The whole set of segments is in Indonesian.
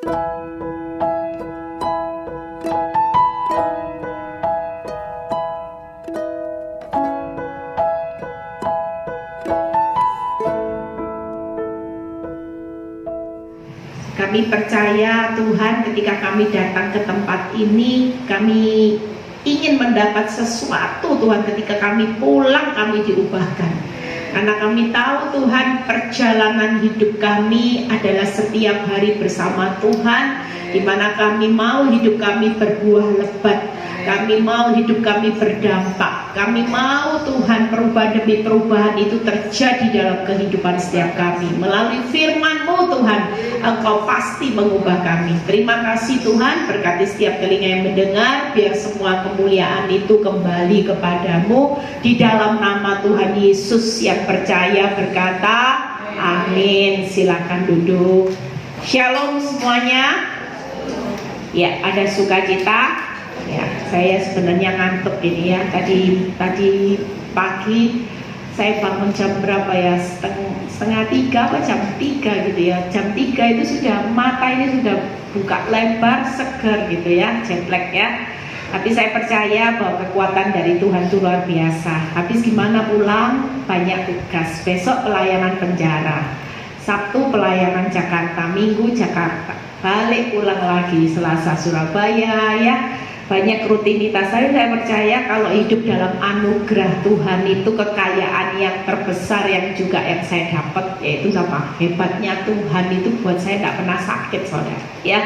Kami percaya Tuhan, ketika kami datang ke tempat ini, kami ingin mendapat sesuatu Tuhan. Ketika kami pulang, kami diubahkan. Karena kami tahu Tuhan, perjalanan hidup kami adalah setiap hari bersama Tuhan, di mana kami mau hidup kami berbuah lebat. Kami mau hidup kami berdampak. Kami mau Tuhan, perubahan demi perubahan itu terjadi dalam kehidupan setiap kami. Melalui firman-Mu Tuhan, Engkau pasti mengubah kami. Terima kasih Tuhan, berkati setiap telinga yang mendengar. Biar semua kemuliaan itu kembali kepadamu. Di dalam nama Tuhan Yesus yang percaya berkata, amin. Silakan duduk. Shalom semuanya. Ya, ada sukacita. Ya, saya sebenarnya ngantuk ini ya. Tadi pagi saya bangun jam berapa ya? Setengah 3 apa jam 3 gitu ya. Jam 3 itu sudah mata ini sudah buka lebar, segar gitu ya, jet lag ya. Tapi saya percaya bahwa kekuatan dari Tuhan itu luar biasa. Habis gimana pulang? Banyak tugas. Besok pelayanan penjara, Sabtu pelayanan Jakarta, Minggu Jakarta, balik pulang lagi Selasa Surabaya ya. Banyak rutinitas. Saya percaya kalau hidup dalam anugerah Tuhan itu kekayaan yang terbesar yang juga yang saya dapat, yaitu sama hebatnya Tuhan itu buat saya tidak pernah sakit saudara ya.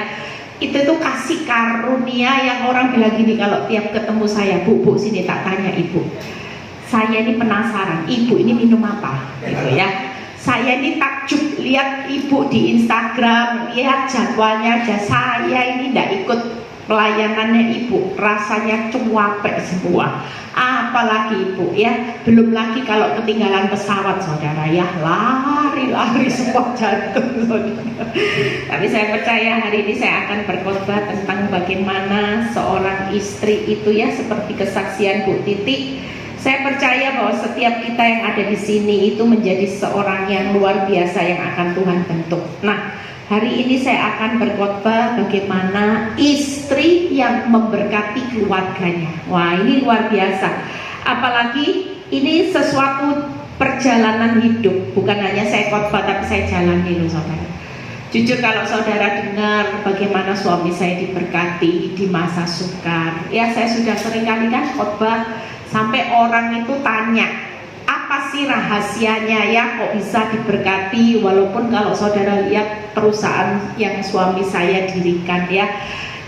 Itu tuh kasih karunia yang orang bilang gini, kalau tiap ketemu saya, bu sini tak tanya ibu, saya ini penasaran ibu ini minum apa gitu ya. Saya ini takjub lihat ibu di Instagram, lihat jadwalnya aja, saya ini tidak ikut pelayanannya ibu, rasanya cuapek semua. Apalagi ibu ya, belum lagi kalau ketinggalan pesawat saudara ya, lari semua jantung saudara. Tapi saya percaya hari ini saya akan berkhotbah tentang bagaimana seorang istri itu ya, seperti kesaksian Bu Titi. Saya percaya bahwa setiap kita yang ada di sini itu menjadi seorang yang luar biasa yang akan Tuhan bentuk. Nah, hari ini saya akan berkhotbah bagaimana istri yang memberkati keluarganya. Wah, ini luar biasa. Apalagi ini sesuatu perjalanan hidup. Bukan hanya saya khotbah tapi saya jalani loh saudara. Jujur kalau saudara dengar bagaimana suami saya diberkati di masa sukar, ya saya sudah sering kali kan khotbah sampai orang itu tanya, apa sih rahasianya ya kok bisa diberkati, walaupun kalau saudara lihat perusahaan yang suami saya dirikan ya,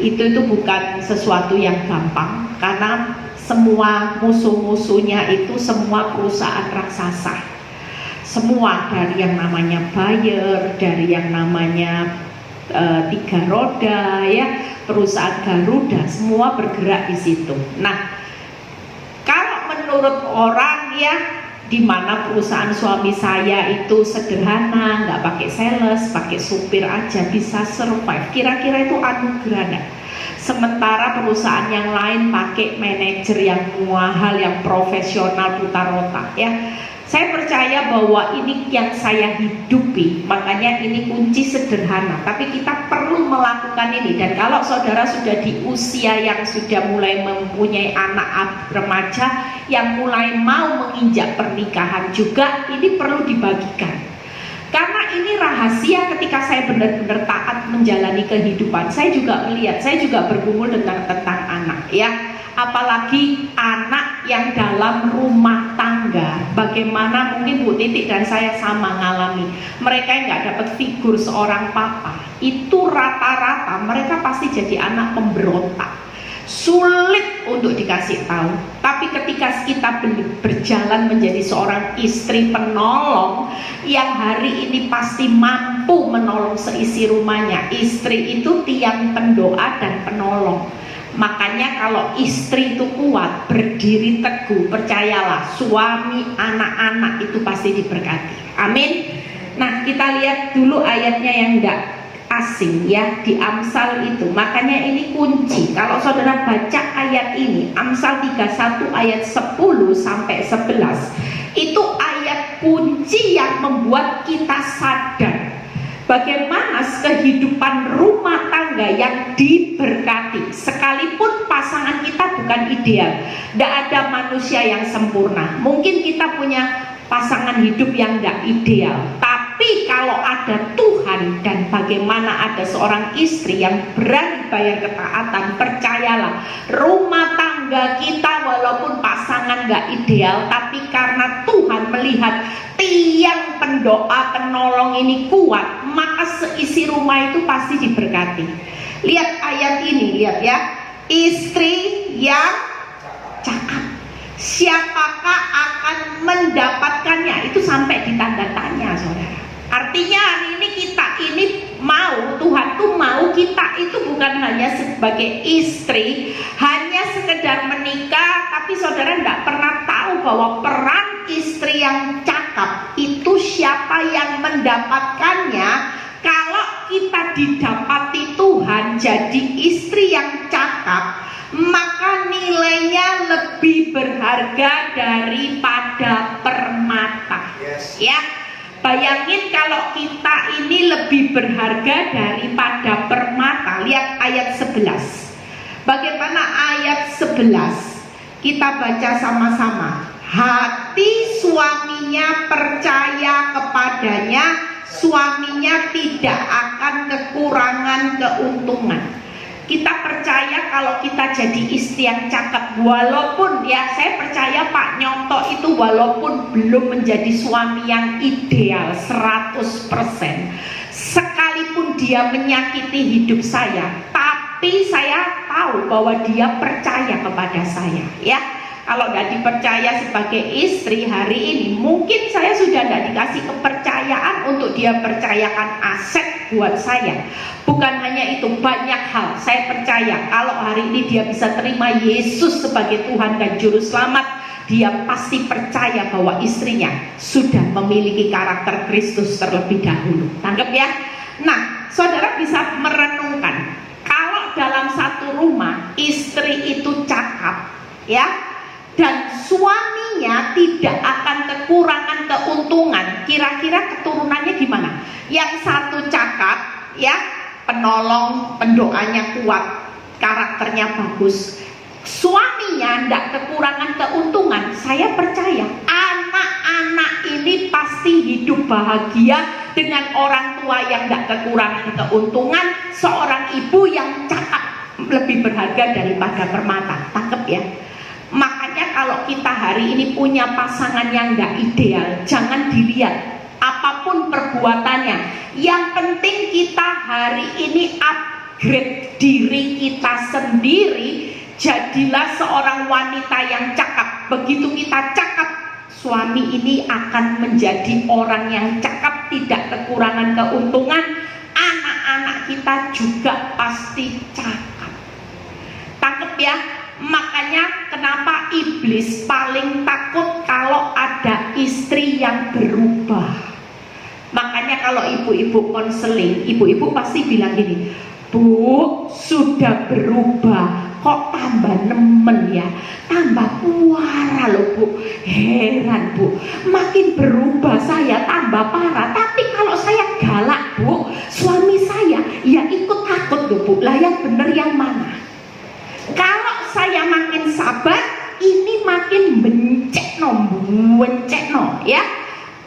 itu bukan sesuatu yang gampang, karena semua musuh-musuhnya itu semua perusahaan raksasa. Semua dari yang namanya Bayer, dari yang namanya tiga roda ya, perusahaan Garuda, semua bergerak di situ. Nah, kalau menurut orang ya, di mana perusahaan suami saya itu sederhana, nggak pakai sales, pakai supir aja bisa survive. Kira-kira itu anugerah nggak? Sementara perusahaan yang lain pakai manajer yang mahal, yang profesional, putar otak ya. Saya percaya bahwa ini yang saya hidupi, makanya ini kunci sederhana. Tapi kita perlu melakukan ini. Dan kalau saudara sudah di usia yang sudah mulai mempunyai anak remaja, yang mulai mau menginjak pernikahan juga, ini perlu dibagikan. Karena ini rahasia ketika saya benar-benar taat menjalani kehidupan. Saya juga melihat, saya juga bergumul tentang anak ya. Apalagi anak yang dalam rumah tangga, bagaimana mungkin Bu Titik dan saya sama ngalami. Mereka yang nggak dapat figur seorang papa, itu rata-rata mereka pasti jadi anak pemberontak, sulit untuk dikasih tahu. Tapi ketika kita berjalan menjadi seorang istri penolong yang hari ini pasti mampu menolong seisi rumahnya, istri itu tiang pendoa dan penolong. Makanya kalau istri itu kuat, berdiri teguh, percayalah suami, anak-anak itu pasti diberkati. Amin. Nah, kita lihat dulu ayatnya yang enggak asing ya, di Amsal itu. Makanya ini kunci. Kalau saudara baca ayat ini, Amsal 31 ayat 10 sampai 11, itu ayat kunci yang membuat kita sadar Bagaimana kehidupan rumah tangga yang diberkati, sekalipun pasangan kita bukan ideal. Tidak ada manusia yang sempurna. Mungkin kita punya pasangan hidup yang tidak ideal, tapi kalau ada Tuhan dan bagaimana ada seorang istri yang berani bayar ketaatan, percayalah, rumah tangga kita walaupun pasangan nggak ideal, tapi karena Tuhan melihat tiang pendoa penolong ini kuat, maka seisi rumah itu pasti diberkati. Lihat ayat ini, lihat ya, istri yang cakap, siapakah akan mendapatkannya? Itu sampai ditanda tanya, saudara. Artinya hari ini kita ini mau, Tuhan tuh mau kita itu bukan hanya sebagai istri, hanya sekedar menikah, tapi saudara tidak pernah tahu bahwa peran istri yang cakap itu siapa yang mendapatkannya. Kalau kita didapati Tuhan jadi istri yang cakap, maka nilainya lebih berharga daripada permata. Ya, bayangin kalau kita ini lebih berharga daripada permata. Lihat ayat 11. Bagaimana ayat 11? Kita baca sama-sama. Hati suaminya percaya kepadanya, suaminya tidak akan kekurangan keuntungan. Kita percaya kalau kita jadi istri yang cakap, walaupun ya saya percaya Pak Nyonto itu walaupun belum menjadi suami yang ideal 100%, sekalipun dia menyakiti hidup saya, tapi saya tahu bahwa dia percaya kepada saya. Ya, kalau tidak dipercaya sebagai istri hari ini, mungkin saya sudah tidak dikasih kepercayaan untuk dia percayakan aset buat saya. Bukan hanya itu, banyak hal saya percaya kalau hari ini dia bisa terima Yesus sebagai Tuhan dan Juru Selamat, dia pasti percaya bahwa istrinya sudah memiliki karakter Kristus terlebih dahulu. Tangkap ya? Nah, saudara bisa merenungkan, kalau dalam satu rumah istri itu cakap, ya, dan suaminya tidak akan kekurangan keuntungan, kira-kira keturunannya gimana? Yang satu cakap, ya, penolong, pendoanya kuat, karakternya bagus, suaminya tidak kekurangan keuntungan, saya percaya anak-anak ini pasti hidup bahagia dengan orang tua yang tidak kekurangan keuntungan. Seorang ibu yang cakap lebih berharga daripada permata. Tangkep ya? Makanya kalau kita hari ini punya pasangan yang tidak ideal, jangan dilihat apapun perbuatannya. Yang penting kita hari ini upgrade diri kita sendiri. Jadilah seorang wanita yang cakap. Begitu kita cakap, suami ini akan menjadi orang yang cakap, tidak kekurangan keuntungan. Anak-anak kita juga pasti cakap. Tangkep ya? Makanya kenapa iblis paling takut kalau ada istri yang berubah. Makanya kalau ibu-ibu konseling, ibu-ibu pasti bilang gini, Bu, sudah berubah, kok tambah nemen ya, tambah puara loh Bu. Heran Bu, makin berubah saya tambah parah. Tapi kalau saya galak Bu, suami saya ya ikut takut loh Bu. Lah yang bener yang mana? Kalau saya makin sabar, ini makin bencekno, ya,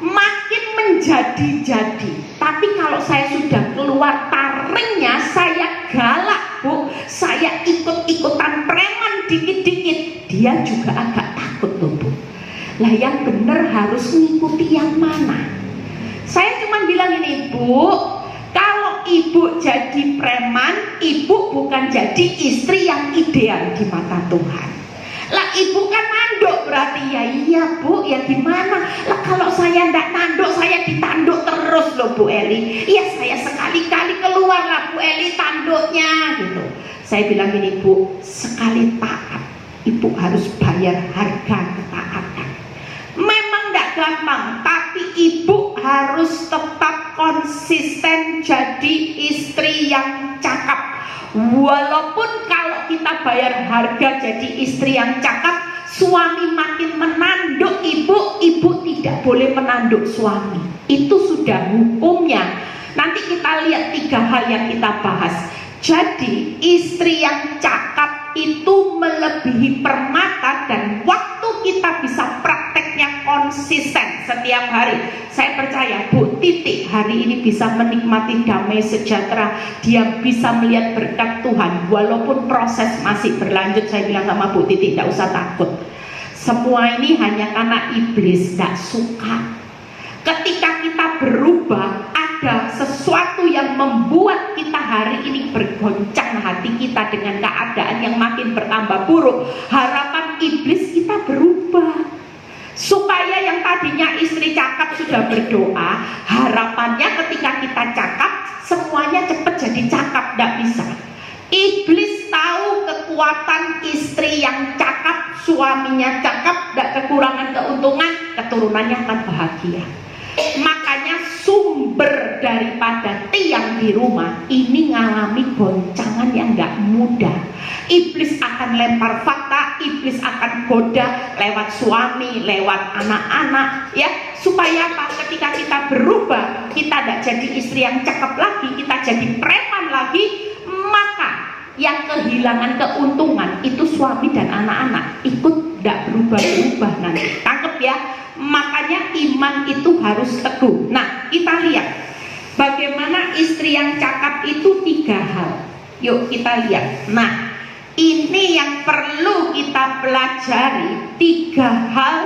makin menjadi-jadi. Tapi kalau saya sudah keluar taringnya, saya galak Bu, saya ikut-ikutan preman dikit-dikit, dia juga agak takut loh Bu. Lah yang bener harus ngikuti yang mana? Saya cuma bilang ini Bu, kalau ibu jadi preman, ibu bukan jadi istri yang ideal di mata Tuhan. Lah ibu kan nanduk berarti, ya iya Bu, ya gimana? Lah kalau saya ndak nanduk, saya ditanduk terus loh Bu Eli. Iya saya sekali-kali keluar lah Bu Eli tanduknya gitu. Saya bilang gini Bu, sekali taat, ibu harus bayar harga ketaatan. Memang ndak gampang, tapi ibu harus tetap konsisten jadi istri yang cakap. Walaupun kalau kita bayar harga jadi istri yang cakap, suami makin menanduk ibu, ibu tidak boleh menanduk suami. Itu sudah hukumnya. Nanti kita lihat 3 hal yang kita bahas. Jadi istri yang cakap itu melebihi permata, dan waktu kita bisa prakteknya konsisten setiap hari. Saya percaya Bu Titi hari ini bisa menikmati damai sejahtera. Dia bisa melihat berkat Tuhan walaupun proses masih berlanjut. Saya bilang sama Bu Titi, tidak usah takut. Semua ini hanya karena iblis tidak suka. Ketika kita berubah, ada sesuatu yang membuat kita hari ini bergoncang hati kita dengan keadaan yang makin bertambah buruk. Harapan iblis kita berubah, supaya yang tadinya istri cakap sudah berdoa, harapannya ketika kita cakap semuanya cepat jadi cakap. Tidak bisa. Iblis tahu kekuatan istri yang cakap, suaminya cakap, tidak kekurangan keuntungan, keturunannya akan bahagia. Makanya sumber daripada tiang di rumah ini ngalami goncangan yang gak mudah. Iblis akan lempar fakta, iblis akan goda lewat suami, lewat anak-anak, ya, supaya apa? Ketika kita berubah, kita tidak jadi istri yang cakep lagi, kita jadi preman lagi, maka yang kehilangan keuntungan itu suami dan anak-anak ikut tidak berubah-ubah nanti. Tangkep ya? Makanya iman itu harus teguh. Nah, kita lihat bagaimana istri yang cakap itu 3 hal. Yuk kita lihat. Nah, ini yang perlu kita pelajari, 3 hal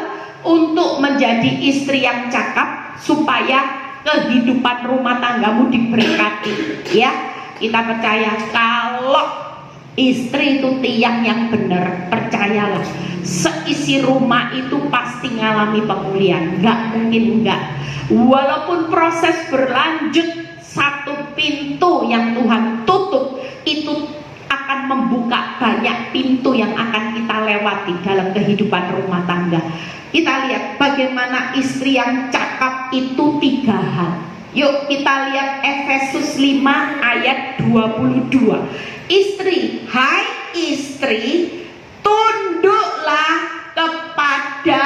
untuk menjadi istri yang cakap supaya kehidupan rumah tanggamu diberkati. Ya, kita percaya kalau istri itu tiang yang benar, percayalah seisi rumah itu pasti ngalami pemulihan. Nggak mungkin enggak. Walaupun proses berlanjut, satu pintu yang Tuhan tutup itu akan membuka banyak pintu yang akan kita lewati dalam kehidupan rumah tangga. Kita lihat bagaimana istri yang cakap itu 3 hal. Yuk kita lihat Efesus 5 ayat 22. Istri, hai istri, tunduklah kepada,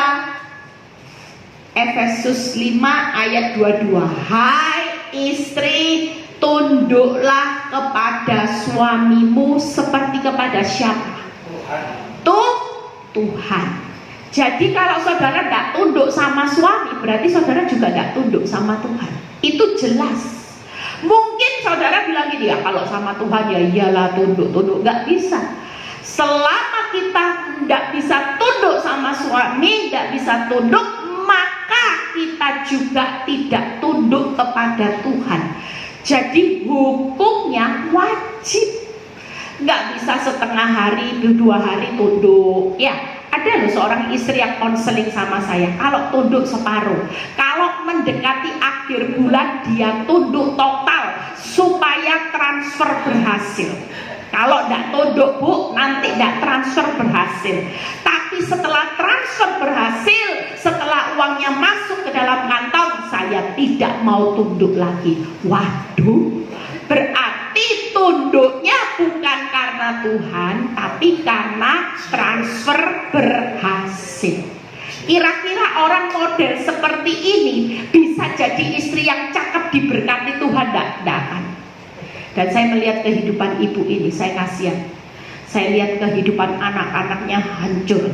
Efesus 5 ayat 22. Hai istri, tunduklah kepada suamimu seperti kepada siapa? Tuhan. Jadi kalau saudara tidak tunduk sama suami, berarti saudara juga tidak tunduk sama Tuhan. Itu jelas. Mungkin saudara bilang gini, ya kalau sama Tuhan ya iyalah tunduk. Nggak bisa. Selama kita tidak bisa tunduk sama suami, tidak bisa tunduk, maka kita juga tidak tunduk kepada Tuhan. Jadi hukumnya wajib. Nggak bisa setengah hari, 2 hari tunduk. Ya, ada loh seorang istri yang konseling sama saya, kalau tunduk separuh, kalau mendekati akhir bulan dia tunduk total supaya transfer berhasil. Kalau tidak tunduk Bu, nanti tidak transfer berhasil. Tapi setelah transfer berhasil, setelah uangnya masuk ke dalam kantong, saya tidak mau tunduk lagi. Waduh, berarti tunduknya bukan karena Tuhan, tapi karena transfer berhasil. Kira-kira orang model seperti ini bisa jadi istri yang cakep diberkati Tuhan? Tidak akan. Dan saya melihat kehidupan ibu ini, saya kasihan. Saya lihat kehidupan anak-anaknya hancur.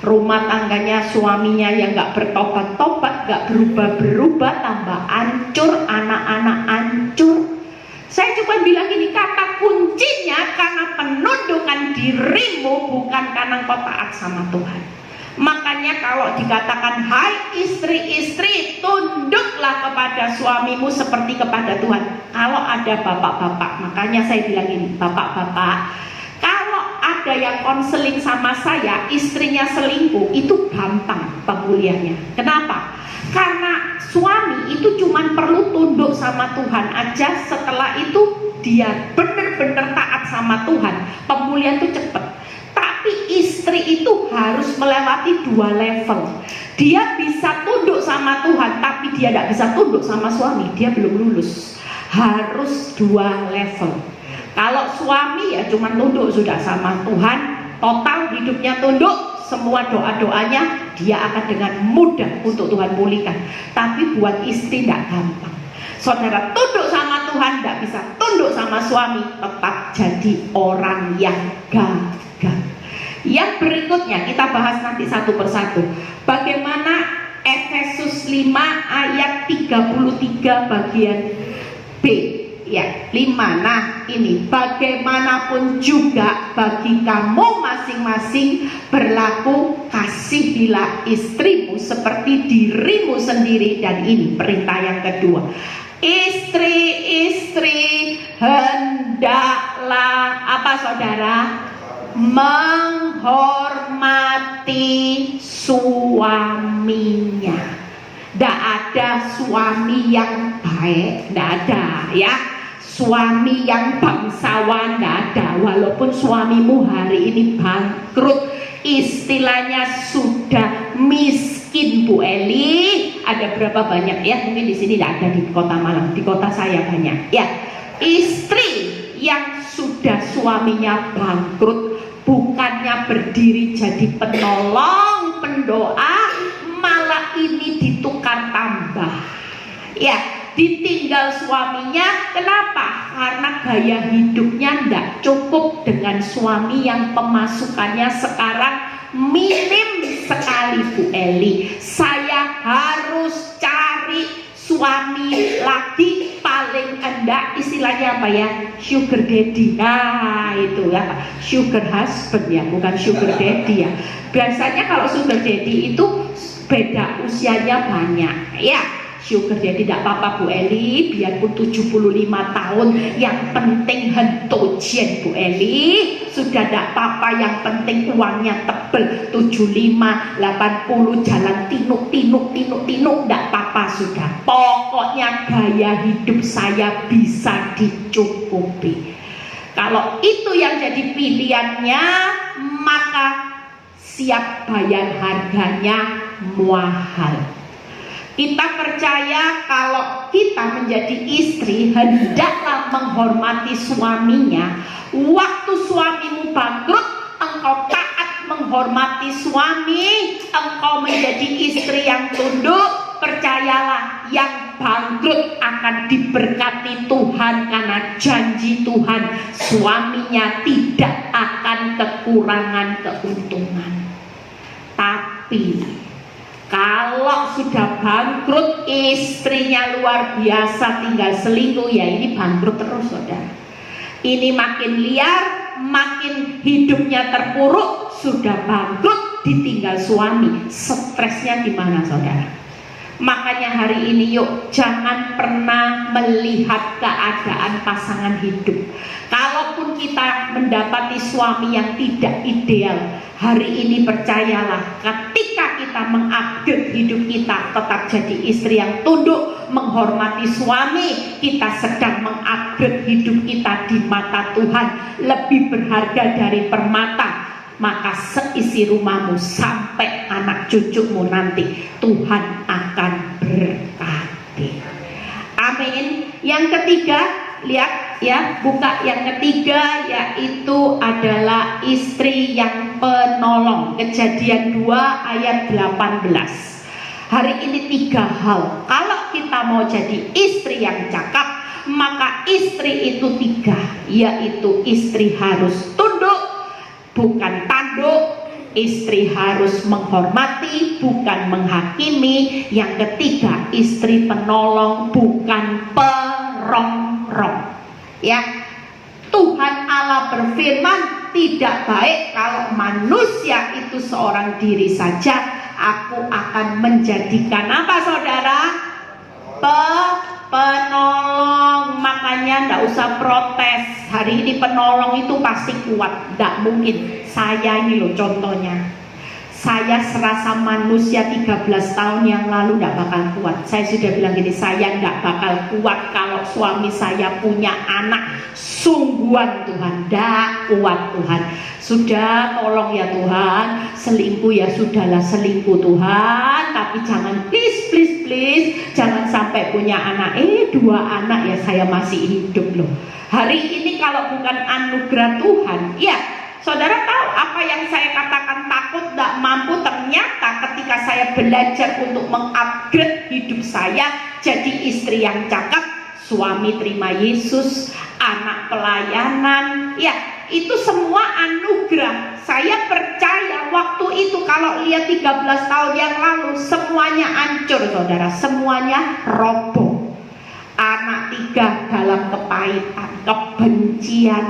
Rumah tangganya suaminya yang gak bertobat-tobat, gak berubah-berubah, tambah hancur, anak-anak hancur. Saya cuma bilang gini, kata kuncinya karena penundukan dirimu, bukan karena kau taat sama Tuhan. Makanya kalau dikatakan hai istri-istri, tunduklah kepada suamimu seperti kepada Tuhan. Kalau ada bapak-bapak, makanya saya bilang ini, bapak-bapak, kalau ada yang konseling sama saya, istrinya selingkuh, itu gampang pemulihannya. Kenapa? Karena suami itu cuma perlu tunduk sama Tuhan aja. Setelah itu dia benar-benar taat sama Tuhan, pemulihan itu cepat. Tapi istri itu harus melewati 2 level. Dia bisa tunduk sama Tuhan, tapi dia tidak bisa tunduk sama suami. Dia belum lulus. Harus 2 level. Kalau suami ya cuma tunduk sudah sama Tuhan, total hidupnya tunduk, semua doa-doanya dia akan dengan mudah untuk Tuhan pulihkan. Tapi buat istri tidak gampang. Saudara tunduk sama Tuhan, tidak bisa tunduk sama suami, tetap jadi orang yang gagal. Yang berikutnya kita bahas nanti satu persatu. Bagaimana Efesus 5 ayat 33 bagian B. Ya, 5. Nah, ini bagaimanapun juga bagi kamu masing-masing berlaku, kasihilah istrimu seperti dirimu sendiri. Dan ini perintah yang kedua. Istri-istri hendaklah apa saudara? Menghormati suaminya. Tidak ada suami yang baik, tidak ada ya. Suami yang bangsawan tidak ada. Walaupun suamimu hari ini bangkrut, istilahnya sudah miskin Bu Eli. Ada berapa banyak ya? Mungkin di sini tidak ada di kota Malang, di kota saya banyak ya. Istri yang sudah suaminya bangkrut, bukannya berdiri jadi penolong, pendoa, malah ini ditukar tambah ya, ditinggal suaminya. Kenapa? Karena gaya hidupnya tidak cukup dengan suami yang pemasukannya sekarang minim sekali Bu Eli. Saya harus cari suami lagi, paling enggak istilahnya apa ya, sugar daddy. Nah itu ya, sugar husband ya, bukan sugar daddy ya. Biasanya kalau sugar daddy itu beda usianya banyak ya. Sugar daddy tidak apa-apa Bu Eli, biarpun 75 tahun, yang penting hentojen Bu Eli, sudah tidak apa-apa, yang penting uangnya tebel, 75, 80, jalan tinuk, tidak apa-apa sudah. Pokoknya gaya hidup saya bisa dicukupi. Kalau itu yang jadi pilihannya, maka siap bayar harganya mahal. Kita percaya kalau kita menjadi istri hendaklah menghormati suaminya. Waktu suamimu bangkrut, engkau taat menghormati suami, engkau menjadi istri yang tunduk. Percayalah, yang bangkrut akan diberkati Tuhan, karena janji Tuhan, suaminya tidak akan kekurangan keuntungan. Tapi kalau sudah bangkrut, istrinya luar biasa, tinggal selingkuh, ya ini bangkrut terus saudara. Ini makin liar, makin hidupnya terpuruk. Sudah bangkrut, ditinggal suami, stresnya gimana saudara? Makanya hari ini yuk, jangan pernah melihat keadaan pasangan hidup. Kalaupun kita mendapati suami yang tidak ideal, hari ini percayalah, ketika kita mengupgrade hidup kita, tetap jadi istri yang tunduk, menghormati suami, kita sedang mengupgrade hidup kita di mata Tuhan, lebih berharga dari permata. Maka seisi rumahmu sampai anak cucumu nanti, Tuhan akan berkati. Amin. Yang ketiga, lihat ya, buka yang ketiga, yaitu adalah istri yang penolong. Kejadian 2 ayat 18. Hari ini 3 hal. Kalau kita mau jadi istri yang cakap, maka istri itu 3, yaitu istri harus tunduk, bukan tanduk. Istri harus menghormati, bukan menghakimi. Yang ketiga, istri penolong, bukan perongrong. Ya, Tuhan Allah berfirman, tidak baik kalau manusia itu seorang diri saja. Aku akan menjadikan apa saudara? Penolong. Makanya ndak usah protes. Hari ini penolong itu pasti kuat. Ndak mungkin. Saya ini loh contohnya. Saya serasa manusia 13 tahun yang lalu ndak bakal kuat. Saya sudah bilang gini, saya ndak bakal kuat kalau suami saya punya anak. Sungguhan Tuhan, ndak kuat Tuhan. Sudah, tolong ya Tuhan, selingkuh ya sudahlah selingkuh Tuhan, tapi jangan please, jangan sampai punya anak. 2 anak ya saya masih hidup loh. Hari ini kalau bukan anugerah Tuhan, ya saudara tahu apa yang saya katakan takut tidak mampu, ternyata ketika saya belajar untuk mengupgrade hidup saya jadi istri yang cakap, suami terima Yesus, anak pelayanan, ya itu semua anugerah. Saya percaya waktu itu kalau lihat 13 tahun yang lalu semuanya hancur saudara, semuanya roboh. Anak 3 dalam kepahitan, kebencian.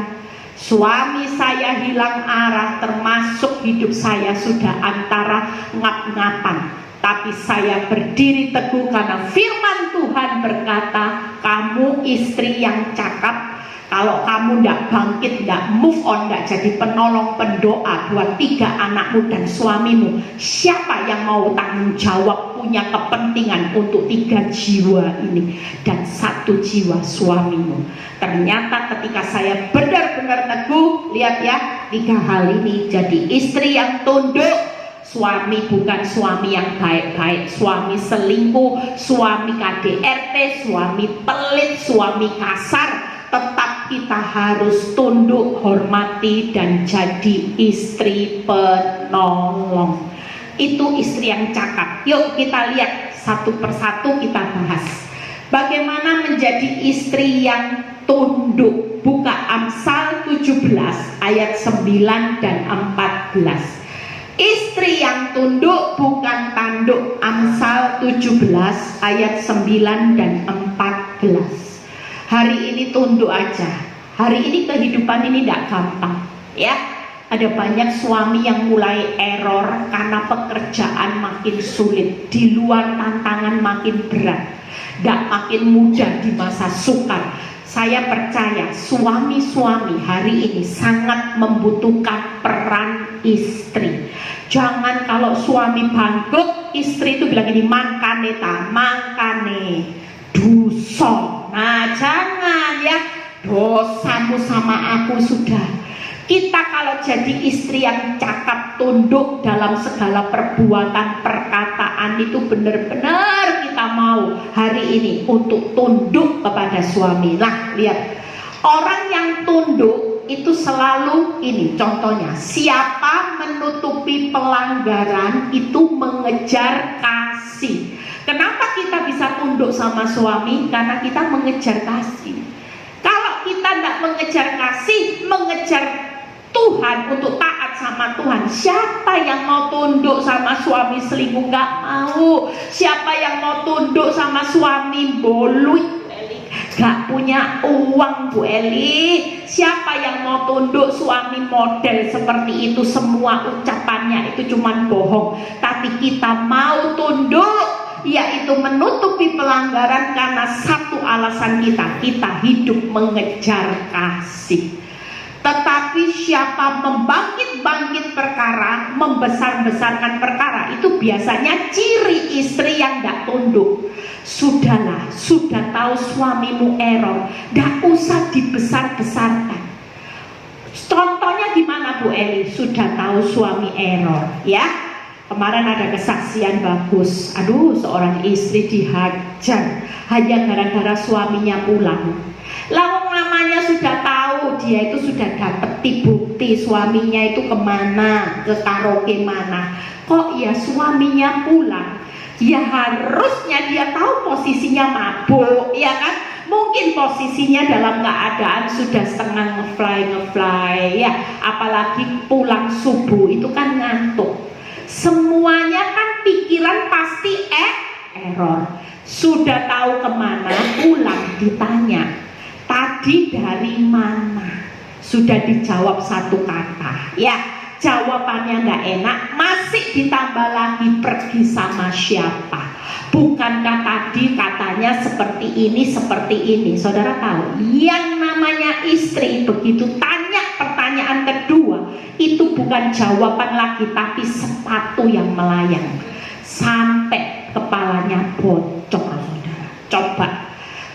Suami saya hilang arah, termasuk hidup saya sudah antara ngap-ngapan. Tapi saya berdiri teguh karena firman Tuhan berkata, kamu istri yang cakap, kalau kamu tidak bangkit, tidak move on, tidak jadi penolong, pendoa buat 3 anakmu dan suamimu, siapa yang mau tanggung jawab punya kepentingan untuk 3 jiwa ini dan 1 jiwa suamimu? Ternyata ketika saya benar-benar teguh, lihat ya, 3 hal ini, jadi istri yang tunduk. Suami bukan suami yang baik-baik, suami selingkuh, suami KDRT, suami pelit, suami kasar. Tetap kita harus tunduk, hormati, dan jadi istri penolong. Itu istri yang cakap. Yuk kita lihat satu persatu, kita bahas bagaimana menjadi istri yang tunduk. Buka Amsal 17 ayat 9 dan 14. Istri yang tunduk bukan tanduk. Amsal 17 ayat 9 dan 14. Hari ini tunduk aja. Hari ini kehidupan ini tidak gampang, ya. Ada banyak suami yang mulai error karena pekerjaan makin sulit, di luar tantangan makin berat, tidak makin mudah di masa sukar. Saya percaya suami-suami hari ini sangat membutuhkan peran istri. Jangan kalau suami bangkrut, istri itu bilang ini mangkane ta, mangkane dosa. Nah jangan ya, dosamu sama aku sudah. Kita kalau jadi istri yang cakap, tunduk dalam segala perbuatan, perkataan, itu benar-benar kita mau hari ini untuk tunduk kepada suami. Nah lihat, orang yang tunduk itu selalu ini contohnya, siapa menutupi pelanggaran itu mengejar kasih. Kenapa kita bisa tunduk sama suami? Karena kita mengejar kasih. Kalau kita tidak mengejar kasih, mengejar Tuhan, untuk taat sama Tuhan, siapa yang mau tunduk sama suami selingkuh? Nggak mau. Siapa yang mau tunduk sama suami boluit, gak punya uang Bu Eli? Siapa yang mau tunduk suami model seperti itu? Semua ucapannya itu cuma bohong. Tapi kita mau tunduk, yaitu menutupi pelanggaran karena satu alasan kita hidup mengejar kasih. Tetapi siapa membangkit-bangkit perkara, membesar-besarkan perkara, itu biasanya ciri istri yang tidak tunduk. Sudahlah, sudah tahu suamimu error, tidak usah dibesar-besarkan. Contohnya gimana Bu Eli? Sudah tahu suami error, ya. Kemarin ada kesaksian bagus. Aduh, seorang istri dihajar hanya gara-gara suaminya pulang. Lalu namanya sudah tahu, dia itu sudah dapat bukti suaminya itu kemana, ke karaoke mana. Kok ya suaminya pulang? Ya harusnya dia tahu posisinya mabuk, ya kan? Mungkin posisinya dalam keadaan sudah setengah ngefly, ya. Apalagi pulang subuh itu kan ngantuk. Semuanya kan pikiran pasti error. Sudah tahu kemana, pulang ditanya, tadi dari mana? Sudah dijawab satu kata, ya. Jawabannya nggak enak, masih ditambah lagi, pergi sama siapa? Bukankah tadi katanya seperti ini, seperti ini? Saudara tahu, yang namanya istri begitu tanya pertanyaan kedua, itu bukan jawaban lagi, tapi sepatu yang melayang sampai kepalanya bocor. Saudara, coba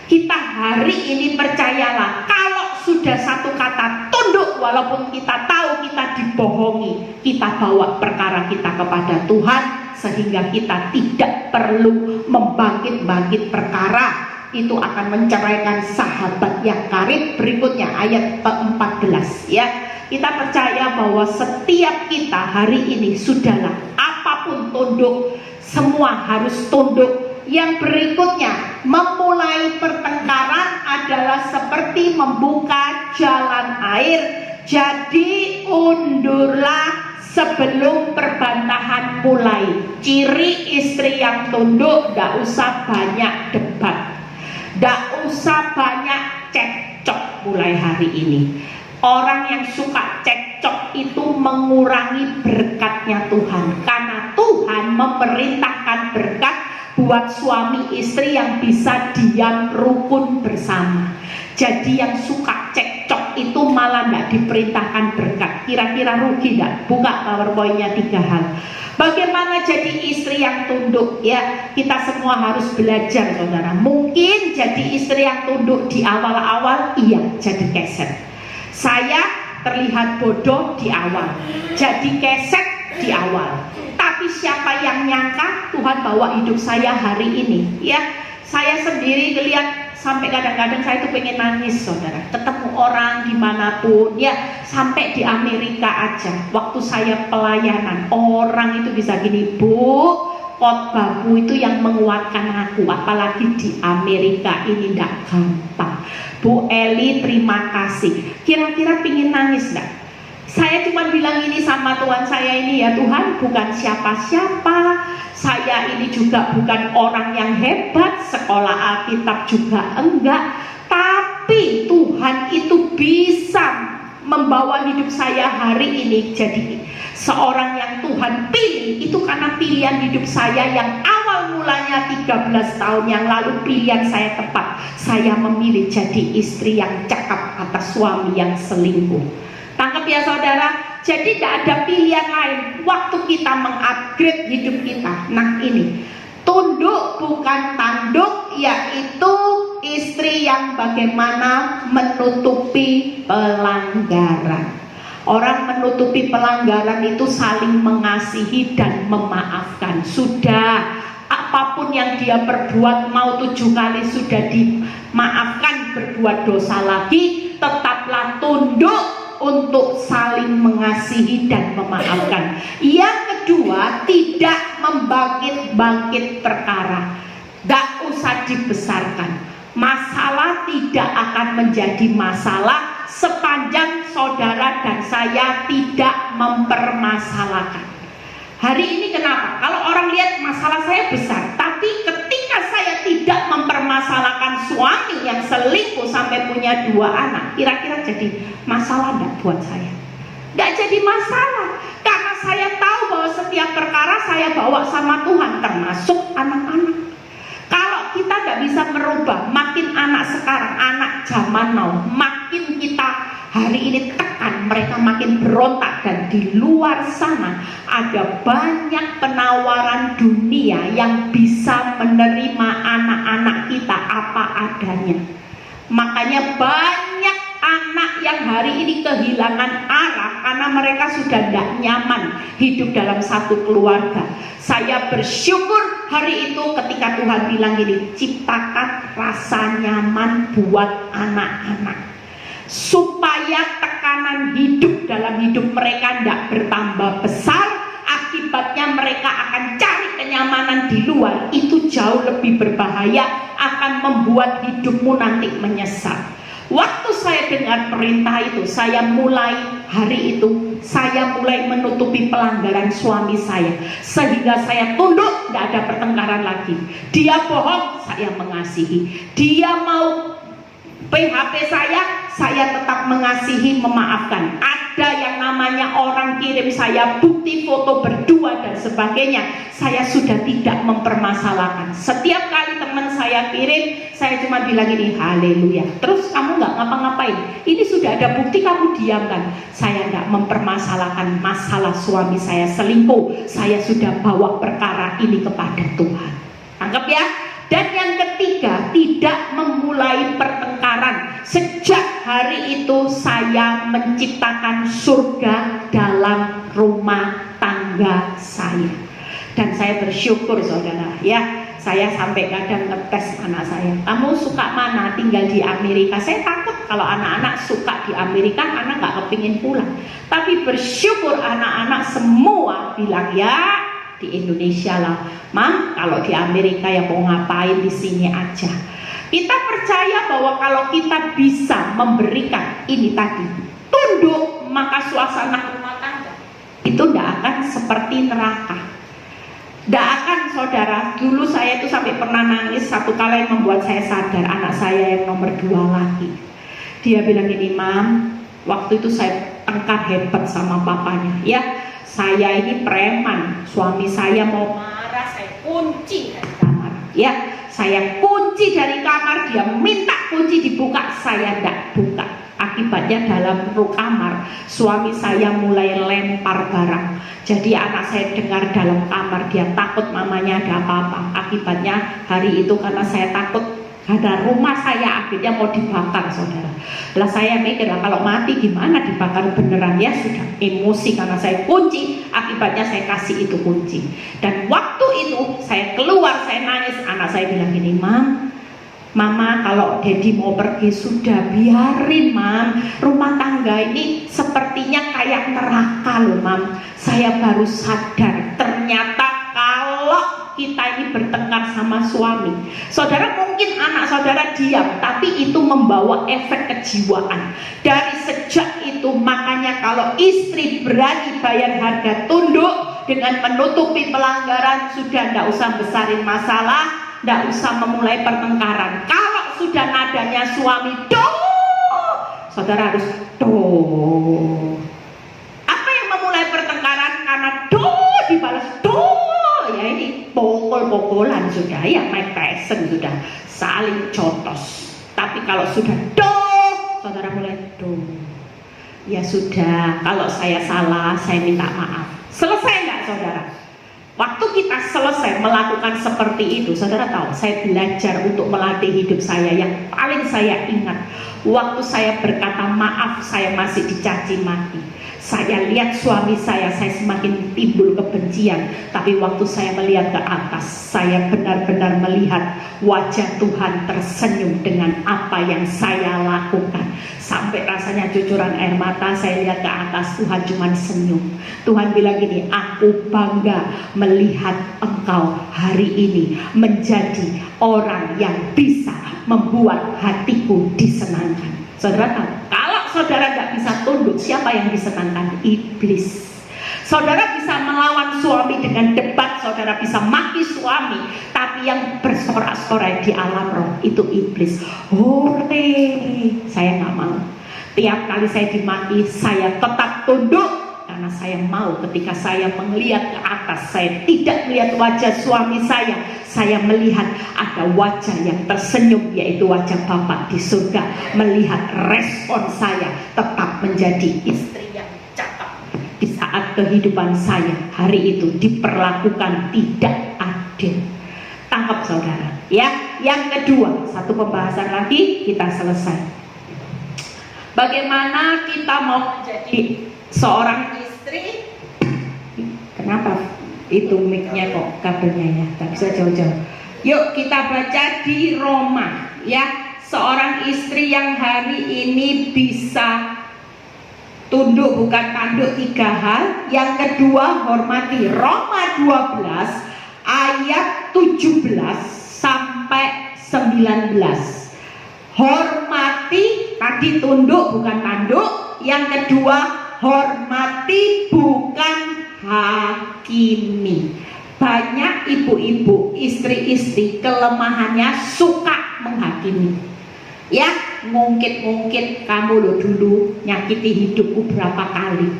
kita hari ini percayalah, kalau sudah satu kata tunduk, walaupun kita tahu kita dibohongi, kita bawa perkara kita kepada Tuhan, sehingga kita tidak perlu membangkit-bangkit perkara. Itu akan menceraikan sahabat yang karib. Berikutnya ayat 14, ya. Kita percaya bahwa setiap kita hari ini sudahlah, apapun tunduk, semua harus tunduk. Yang berikutnya, memulai pertengkaran adalah seperti membuka jalan air. Jadi undurlah sebelum perbantahan mulai. Ciri istri yang tunduk, gak usah banyak debat, gak usah banyak cekcok mulai hari ini. Orang yang suka cekcok itu mengurangi berkatnya Tuhan, karena Tuhan memerintahkan berkat buat suami istri yang bisa diam rukun bersama. Jadi yang suka cekcok itu malah tidak diperintahkan berkat. Kira-kira rugi tidak? Buka PowerPoint-nya 3 hal. Bagaimana jadi istri yang tunduk? Ya, kita semua harus belajar, saudara. Mungkin jadi istri yang tunduk di awal-awal, iya, jadi keset. Saya terlihat bodoh di awal, jadi keset di awal. Tapi siapa yang nyangka Tuhan bawa hidup saya hari ini? Ya, saya sendiri lihat sampai kadang-kadang saya tuh pengen nangis, saudara. Ketemu orang dimanapun, ya sampai di Amerika aja. Waktu saya pelayanan, orang itu bisa gini, Bu, khotbahmu itu yang menguatkan aku. Apalagi di Amerika ini tidak gampang. Bu Eli, terima kasih. Kira-kira pingin nangis enggak? Saya cuma bilang ini sama Tuhan saya ini, ya Tuhan, bukan siapa-siapa. Saya ini juga bukan orang yang hebat, sekolah Alkitab juga enggak. Tapi Tuhan itu bisa membawa hidup saya hari ini jadi seorang yang Tuhan pilih. Itu karena pilihan hidup saya yang awal mulanya 13 tahun yang lalu, pilihan saya tepat. Saya memilih jadi istri yang cakap atas suami yang selingkuh. Tangkap ya saudara. Jadi tidak ada pilihan lain waktu kita mengupgrade hidup kita. Nah ini, tunduk bukan tanduk, yaitu istri yang bagaimana menutupi pelanggaran. Orang menutupi pelanggaran itu saling mengasihi dan memaafkan. Sudah, apapun yang dia perbuat, mau 7 kali sudah dimaafkan, berbuat dosa lagi, tetaplah tunduk untuk saling mengasihi dan memaafkan. Yang kedua, tidak membangkit-bangkit perkara. Tidak usah dibesarkan. Masalah tidak akan menjadi masalah sepanjang saudara dan saya tidak mempermasalahkan. Hari ini kenapa? Kalau orang lihat masalah saya besar, tapi ketika saya tidak mempermasalahkan suami yang selingkuh sampai punya 2 anak, kira-kira jadi masalah enggak buat saya? Enggak jadi masalah, karena saya tahu bahwa setiap perkara saya bawa sama Tuhan, termasuk anak-anak. Kalau kita nggak bisa merubah, makin anak sekarang, anak zaman now, makin kita hari ini tekan, mereka makin berontak. Dan di luar sana ada banyak penawaran dunia yang bisa menerima anak-anak kita apa adanya. Makanya banyak anak yang hari ini kehilangan arah karena mereka sudah tidak nyaman hidup dalam satu keluarga. Saya bersyukur hari itu ketika Tuhan bilang gini, ciptakan rasa nyaman buat anak-anak, supaya tekanan hidup dalam hidup mereka tidak bertambah besar. Akibatnya mereka akan cari kenyamanan di luar. Itu jauh lebih berbahaya, akan membuat hidupmu nanti menyesal. Waktu saya dengar perintah itu, saya mulai hari itu, saya mulai menutupi pelanggaran suami saya, sehingga saya tunduk, tidak ada pertengkaran lagi. Dia bohong, saya mengasihi. Dia mau PHP saya tetap mengasihi, memaafkan. Ada yang namanya orang kirim saya bukti foto berdua dan sebagainya, saya sudah tidak mempermasalahkan. Setiap kali teman saya kirim, saya cuma bilang ini, haleluya. Terus kamu nggak ngapa-ngapain? Ini sudah ada bukti, kamu diamkan. Saya nggak mempermasalahkan masalah suami saya selingkuh. Saya sudah bawa perkara ini kepada Tuhan. Tangkap ya? Dan yang ketiga, tidak memulai pertengkaran. Sejak hari itu saya menciptakan surga dalam rumah tangga saya. Dan saya bersyukur saudara ya. Saya sampai kadang ngetes anak saya, kamu suka mana, tinggal di Amerika? Saya takut kalau anak-anak suka di Amerika, anak nggak kepingin pulang. Tapi bersyukur anak-anak semua bilang ya di Indonesia lah, Mam, kalau di Amerika ya mau ngapain, di sini aja. Kita percaya bahwa kalau kita bisa memberikan ini tadi, tunduk, maka suasana rumah tangga itu tidak akan seperti neraka. Tidak akan, saudara. Dulu saya itu sampai pernah nangis satu kali yang membuat saya sadar. Anak saya yang nomor 2 laki, dia bilang gini, Mam, waktu itu saya tengkar hebat sama papanya. Ya, saya ini preman, suami saya mau marah, saya kunci dari kamar. Ya, saya kunci dari kamar, dia minta kunci dibuka, saya tidak buka. Akibatnya dalam kamar, suami saya mulai lempar barang. Jadi anak saya dengar dalam kamar, dia takut mamanya ada apa-apa. Akibatnya hari itu karena saya takut, karena rumah saya akhirnya mau dibakar, saudara. Lah saya mikir, kalau mati gimana, dibakar beneran? Ya sudah, emosi karena saya kunci, akibatnya saya kasih itu kunci. Dan waktu itu saya keluar, saya nangis. Anak saya bilang gini, Mama, kalau Dedi mau pergi sudah, biarin, Mam. Rumah tangga ini sepertinya kayak neraka loh, Mam. Saya baru sadar, ternyata kalau kita ini bertengkar sama suami, saudara, mungkin anak saudara diam, tapi itu membawa efek kejiwaan. Dari sejak itu, makanya kalau istri berani bayar harga tunduk dengan menutupi pelanggaran, sudah tidak usah besarin masalah, tidak usah memulai pertengkaran. Kalau sudah nadanya suami saudara harus apa yang memulai pertengkaran? Karena dibalas ya ini pokol-pokolan sudah, ya Mike Tyson sudah saling cotos. Tapi kalau sudah saudara mulai ya sudah, kalau saya salah saya minta maaf. Selesai nggak, saudara? Waktu kita selesai melakukan seperti itu, saudara tahu, saya belajar untuk melatih hidup saya. Yang paling saya ingat, waktu saya berkata maaf, saya masih dicaci maki. Saya lihat suami saya semakin timbul kebencian. Tapi waktu saya melihat ke atas, saya benar-benar melihat wajah Tuhan tersenyum dengan apa yang saya lakukan. Sampai rasanya cucuran air mata, saya lihat ke atas, Tuhan cuma senyum. Tuhan bilang gini, aku bangga melihat engkau hari ini menjadi orang yang bisa membuat hatiku disenangkan. Saudara tahu, kalau saudara nggak bisa tunduk, siapa yang disenangkan? Iblis. Saudara bisa melawan suami dengan debat, saudara bisa maki suami, tapi yang bersorak-sorai di alam roh itu iblis. Saya nggak mau. Tiap kali saya dimaki, saya tetap tunduk karena saya mau. Ketika saya melihat ke atas, saya tidak melihat wajah suami saya melihat ada wajah yang tersenyum, yaitu wajah Bapa di surga. Melihat respon saya tetap menjadi istri yang cakep. Di saat kehidupan saya hari itu diperlakukan tidak adil. Tangkap, saudara. Ya, yang kedua, satu pembahasan lagi kita selesai. Bagaimana kita mau menjadi seorang istri? Kenapa itu mic-nya kok kabelnya ya? Tak bisa jauh-jauh. Yuk kita baca di Roma, ya. Seorang istri yang hari ini bisa tunduk bukan tanduk, 3 hal. Yang kedua, hormati. Roma 12 ayat 17 sampai 19. Hormati, tadi tunduk bukan tanduk. Yang kedua, hormati bukan hakimi. Banyak ibu-ibu, istri-istri, kelemahannya suka menghakimi. Ya, ngungkit-ngungkit, kamu lo dulu nyakiti hidupku berapa kali,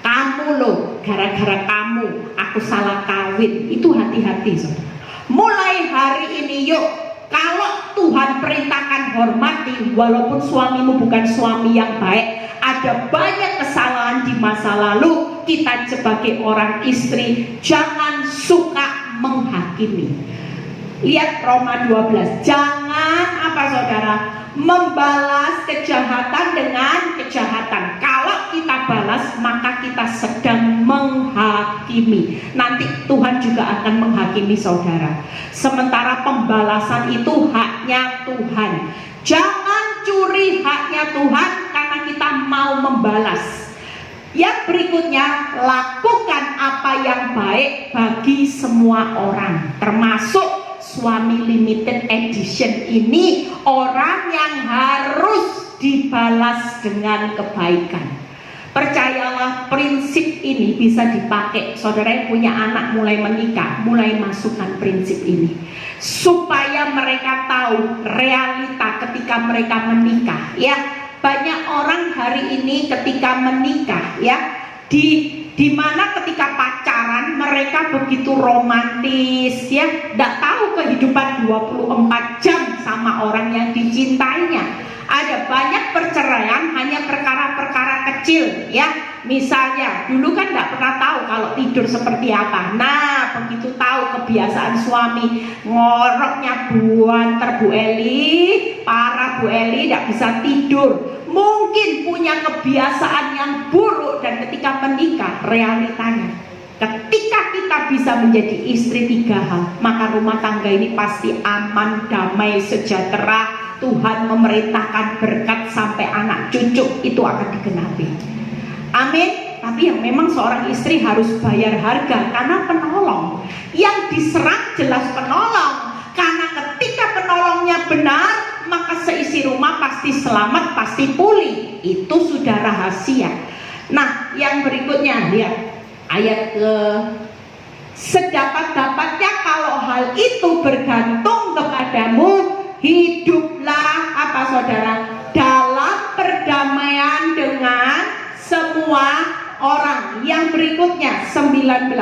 kamu lo gara-gara kamu aku salah kawin. Itu hati-hati, saudara. Mulai hari ini yuk, kalau Tuhan perintahkan hormati, walaupun suamimu bukan suami yang baik, ada banyak kesalahan di masa lalu, kita sebagai orang istri jangan suka menghakimi. Lihat Roma 12, jangan apa, saudara, membalas kejahatan dengan kejahatan. Kalau kita balas, maka kita sedang menghakimi. Nanti Tuhan juga akan menghakimi, saudara. Sementara pembalasan itu haknya Tuhan. Jangan curi haknya Tuhan karena kita mau membalas. Yang berikutnya, lakukan apa yang baik bagi semua orang, termasuk suami limited edition ini orang yang harus dibalas dengan kebaikan. Percayalah, prinsip ini bisa dipakai. Saudara yang punya anak mulai menikah, mulai masukkan prinsip ini supaya mereka tahu realita ketika mereka menikah. Ya, banyak orang hari ini ketika menikah, ya, di mana ketika pacaran mereka begitu romantis, ya, tidak tahu kehidupan 24 jam sama orang yang dicintainya. Ada banyak perceraian hanya perkara-perkara kecil, ya. Misalnya dulu kan tidak pernah tahu kalau tidur seperti apa. Nah, begitu tahu kebiasaan suami ngoroknya buanter Bu Eli, parah Bu Eli, tidak bisa tidur. Mungkin punya kebiasaan yang buruk, dan ketika menikah realitanya, ketika kita bisa menjadi istri 3 hal, maka rumah tangga ini pasti aman, damai, sejahtera. Tuhan memerintahkan berkat sampai anak cucu itu akan digenapi. Amin. Tapi yang memang seorang istri harus bayar harga karena penolong. Yang diserang jelas penolong. Karena ketika penolongnya benar, maka seisi rumah pasti selamat, pasti pulih. Itu sudah rahasia. Nah, yang berikutnya, lihat ayat ke sedapat-dapatnya kalau hal itu bergantung kepadamu, hiduplah apa saudara? Dalam perdamaian dengan semua orang. Yang berikutnya 19.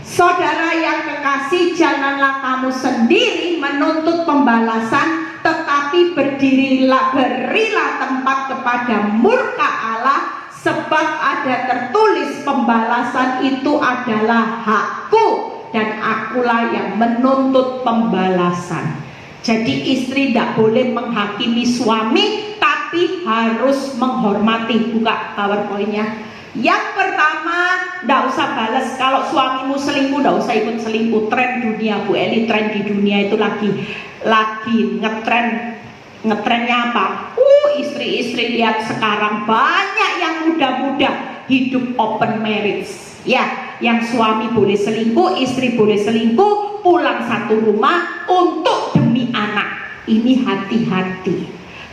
Saudara yang kekasih, janganlah kamu sendiri menuntut pembalasan, tetapi berilah tempat kepada murka Allah, sebab ada tertulis pembalasan itu adalah hakku, dan akulah yang menuntut pembalasan. Jadi istri tidak boleh menghakimi suami, tapi harus menghormati. Buka PowerPoint-nya. Yang pertama, tidak usah balas. Kalau suamimu selingkuh, tidak usah ikut selingkuh. Tren dunia Bu Eli, tren di dunia itu lagi ngetrennya apa? Istri-istri lihat sekarang banyak yang muda-muda hidup open marriage. Ya, yang suami boleh selingkuh, istri boleh selingkuh, pulang satu rumah untuk demi anak. Ini hati-hati.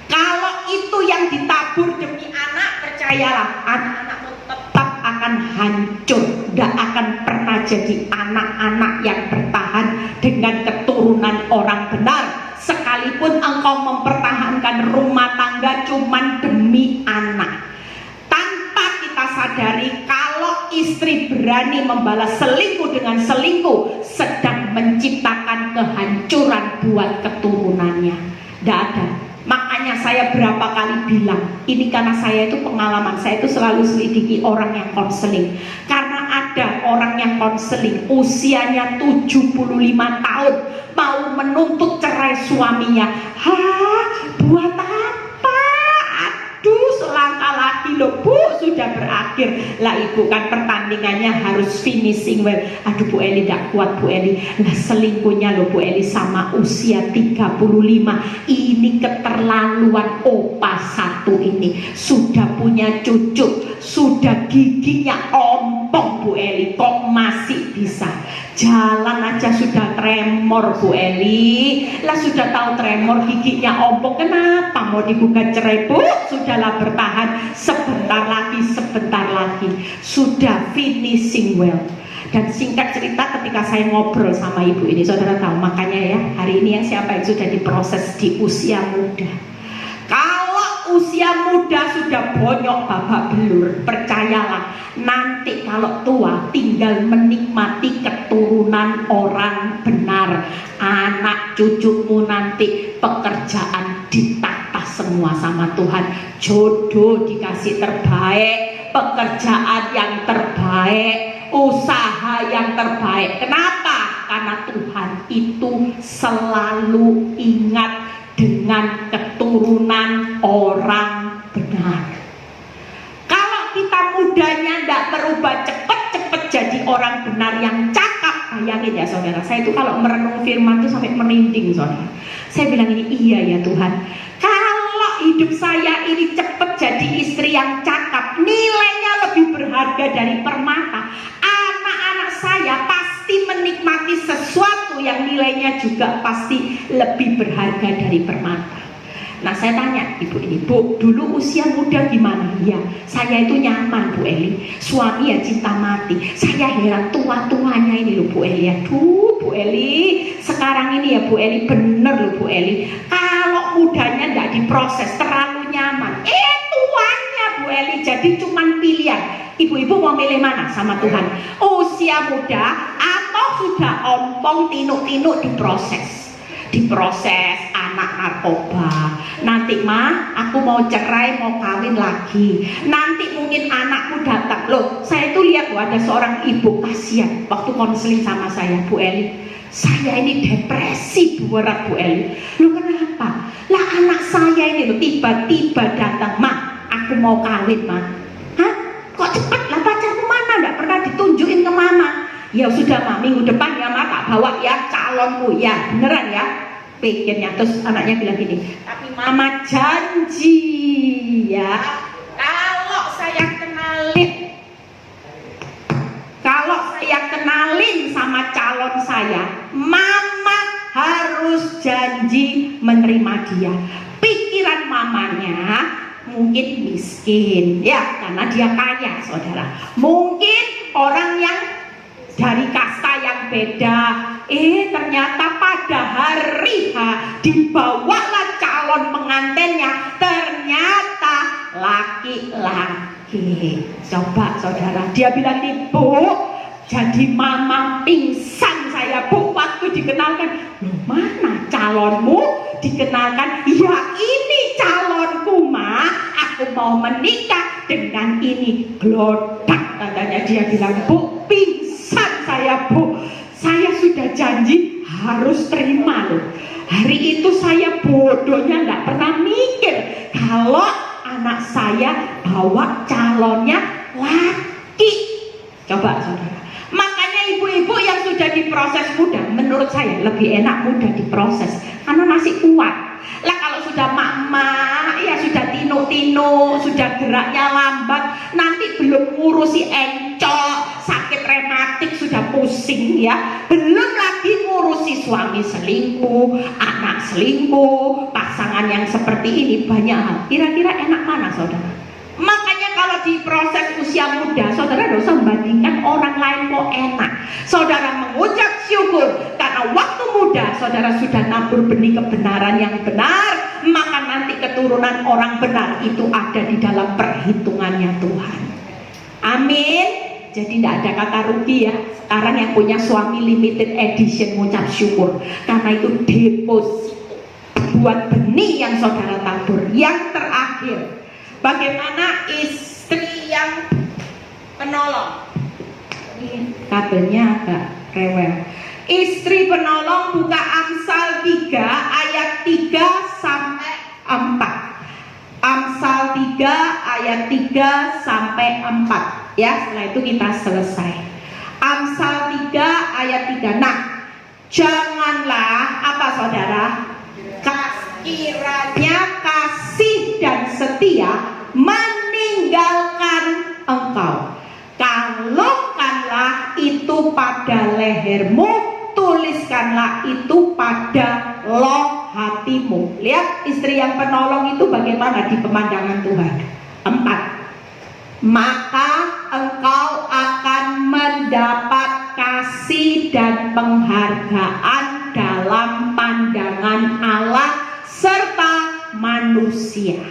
Kalau itu yang ditabur demi anak, percayalah, anak-anakmu tetap akan hancur. Tidak akan pernah jadi anak-anak yang bertahan dengan keturunan orang benar. Sekalipun engkau mempertahankan rumah tangga cuman demi anak. Tanpa kita sadari, kalau istri berani membalas selingkuh dengan selingkuh, sedang menciptakan kehancuran buat keturunannya. Tidak ada. Makanya saya berapa kali bilang, ini karena saya itu pengalaman, saya itu selalu selidiki orang yang konseling. Karena ada orang yang konseling usianya 75 tahun, mau menuntut cerai suaminya. Buat apa? Aduh, selangkah lagi loh Bu, sudah berakhir. Lah ibu kan pertandingannya harus finishing well. Aduh Bu Eli, tidak kuat Bu Eli. Lah selingkuhnya loh Bu Eli sama usia 35. Ini keterlaluan. Opa satu ini sudah punya cucu, sudah giginya ompong Bu Eli, kok masih bisa jalan aja sudah tremor Bu Eli. Lah sudah tahu tremor, giginya ompong, kenapa mau digugat cerai Bu? Sudahlah bertahan, sebentar lagi sudah finishing well. Dan singkat cerita, ketika saya ngobrol sama ibu ini, saudara tahu, makanya ya hari ini yang siapa yang sudah diproses di usia muda. Kalau usia muda sudah bonyok babak belur, percayalah nanti kalau tua tinggal menikmati keturunan orang benar. Anak cucumu nanti pekerjaan ditata semua sama Tuhan, jodoh dikasih terbaik, pekerjaan yang terbaik, usaha yang terbaik. Kenapa? Karena Tuhan itu selalu ingat dengan keturunan orang benar. Kalau kita mudanya tidak merubah cepet-cepet jadi orang benar yang cakap. Bayangin ya saudara, saya itu kalau merenung firman itu sampai merinding saudara. Saya bilang ini, iya ya Tuhan, kalau hidup saya ini cepet jadi istri yang cakap, nilainya lebih berharga dari permata. Anak-anak saya pasti menikmati sesuatu yang nilainya juga pasti lebih berharga dari permata. Nah saya tanya ibu ini, Bu, dulu usia muda gimana? Ya, saya itu nyaman Bu Eli, suami ya cinta mati. Saya heran tua-tuanya ini loh Bu Eli. Aduh Bu Eli, sekarang ini ya Bu Eli, bener loh Bu Eli, kalau mudanya nggak diproses terlalu nyaman, tuanya Bu Eli jadi cuman pilihan. Ibu-ibu mau milih mana sama Tuhan? Usia muda atau sudah ompong tinuk-tinuk diproses anak narkoba, nanti mah aku mau cerai mau kawin lagi, nanti mungkin anakku datang. Loh saya itu lihat loh, ada seorang ibu kasihan waktu konseling sama saya, Bu Eli, saya ini depresi berat Bu Eli. Loh kenapa? Lah anak saya ini loh tiba-tiba datang, "Ma, aku mau kawin Ma." Hah? Kok cepet lah, pacarmu mana? Nggak pernah ditunjukin ke Mama. Ya sudah Ma, minggu depan ya Ma, tak bawa ya calonku ya, beneran ya, pikirnya. Terus anaknya bilang gini, "Tapi Mama janji ya, kalau saya kenalin sama calon saya, Mama harus janji menerima dia." Pikiran mamanya mungkin miskin ya, karena dia kaya saudara, mungkin orang yang dari kasta yang beda. Ternyata pada hari H dibawalah calon pengantinnya, ternyata laki-laki. Coba saudara, dia bilang, "Bu, jadi Mama pingsan saya Bu waktu dikenalkan." "Loh mana calonmu?" Dikenalkan, "Ya ini calonku Ma, aku mau menikah dengan ini." Glodak katanya, dia bilang, "Bu, pingsan saya Bu, saya sudah janji harus terima loh." Hari itu saya bodohnya nggak pernah mikir kalau anak saya bawa calonnya laki. Coba saudara, makanya ibu-ibu yang sudah diproses muda, menurut saya lebih enak muda diproses karena masih kuat. Lah kalau sudah mama ya sudah tino-tino, sudah geraknya lambat, nanti belum ngurusi encok, sakit rematik sudah pusing ya, belum lagi ngurusi suami selingkuh, anak selingkuh, pasangan yang seperti ini, banyak hal. Kira-kira enak mana saudara? Makanya kalau diproses usia muda, saudara tidak usah membandingkan orang lain kok enak. Saudara mengucap syukur karena waktu muda saudara sudah nabur benih kebenaran yang benar, maka nanti keturunan orang benar itu ada di dalam perhitungannya Tuhan. Amin. Jadi tidak ada kata rugi ya. Sekarang yang punya suami limited edition mengucap syukur karena itu deposito buat benih yang saudara tabur. Yang terakhir, bagaimana istri yang penolong? Ini kabelnya agak rewel. Istri penolong, buka Amsal 3 ayat 3 sampai 4. Amsal 3 ayat 3 sampai 4 ya, setelah itu kita selesai. Amsal 3 ayat 3. Nah, janganlah apa saudara? Kiranya kasih dan setia meninggalkan engkau. Kalungkanlah itu pada lehermu, tuliskanlah itu pada loh hatimu. Lihat istri yang penolong itu bagaimana di pemandangan Tuhan. 4. Maka engkau akan mendapat kasih dan penghargaan dalam pandangan Allah serta manusia.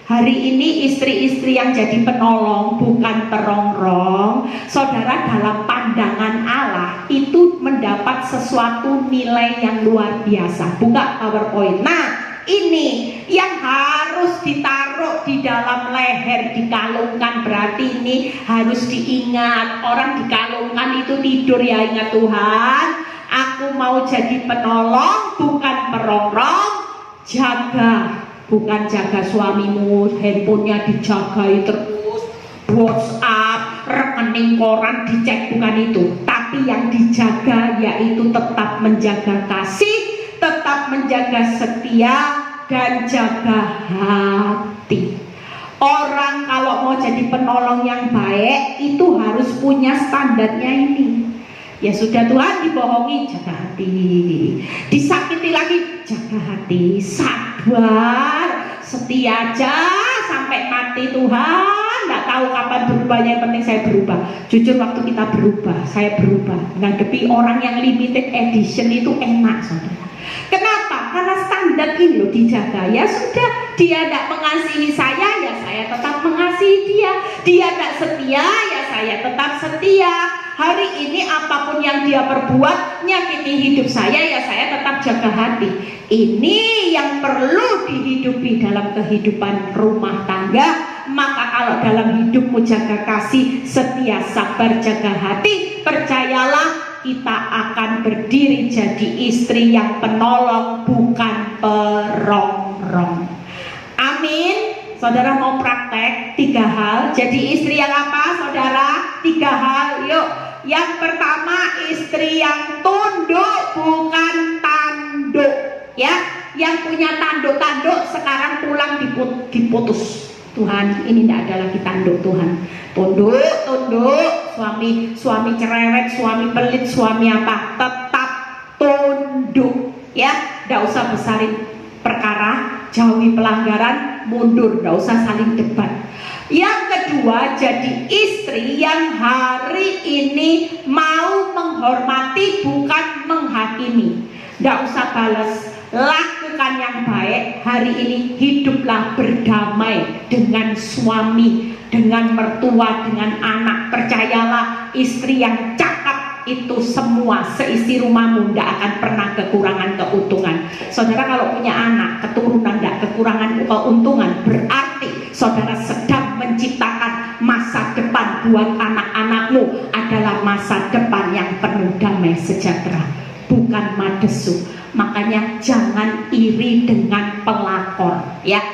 Hari ini istri-istri yang jadi penolong bukan perongrong, saudara, dalam pandangan Allah itu mendapat sesuatu nilai yang luar biasa. Buka PowerPoint. Nah, ini yang harus ditaruh di dalam leher, dikalungkan, berarti ini harus diingat. Orang dikalungkan itu tidur ya, ingat Tuhan, aku mau jadi penolong bukan perongrong. Jaga, bukan jaga suamimu, handphonenya dijagai terus, WhatsApp, rekening koran dicek, bukan itu. Tapi yang dijaga yaitu tetap menjaga kasih, tetap menjaga setia, dan jaga hati. Orang kalau mau jadi penolong yang baik itu harus punya standarnya ini. Ya sudah Tuhan, dibohongi, jaga hati. Disakiti lagi, jaga hati. Sabar, setia aja sampai mati Tuhan. Nggak tahu kapan berubahnya, yang penting saya berubah. Jujur waktu kita berubah, saya berubah. Menghadapi orang yang limited edition itu enak, saudara. Kenapa? Karena standar ini loh dijaga. Ya sudah, dia tidak mengasihi saya, ya saya tetap mengasihi dia. Dia tidak setia, ya saya tetap setia. Hari ini apapun yang dia perbuat nyakiti hidup saya, ya saya tetap jaga hati. Ini yang perlu dihidupi dalam kehidupan rumah tangga. Maka kalau dalam hidupmu jaga kasih, setia, sabar, jaga hati, percayalah kita akan berdiri jadi istri yang penolong, bukan perongrong. Amin. Saudara mau praktek 3 hal jadi istri yang apa, saudara? 3 hal, yuk. Yang pertama, istri yang tunduk, bukan tanduk. Ya, yang punya tanduk-tanduk sekarang pulang diputus. Tuhan, ini tidak ada lagi tanduk Tuhan. Tunduk, suami cerewet, suami pelit, suami apa, tetap tunduk. Ya, tidak usah besarin perkara, jauhi pelanggaran, mundur, tidak usah saling debat. Yang kedua, jadi istri yang hari ini mau menghormati, bukan menghakimi. Tidak usah balas, lakukan yang baik. Hari ini hiduplah berdamai dengan suami, dengan mertua, dengan anak. Percayalah, istri yang cakap itu semua seisi rumahmu tidak akan pernah kekurangan keuntungan. Saudara kalau punya anak keturunan tidak kekurangan keuntungan, berarti saudara sedang menciptakan masa depan buat anak-anakmu adalah masa depan yang penuh damai sejahtera, bukan madesu. Makanya jangan iri dengan pelakor, ya.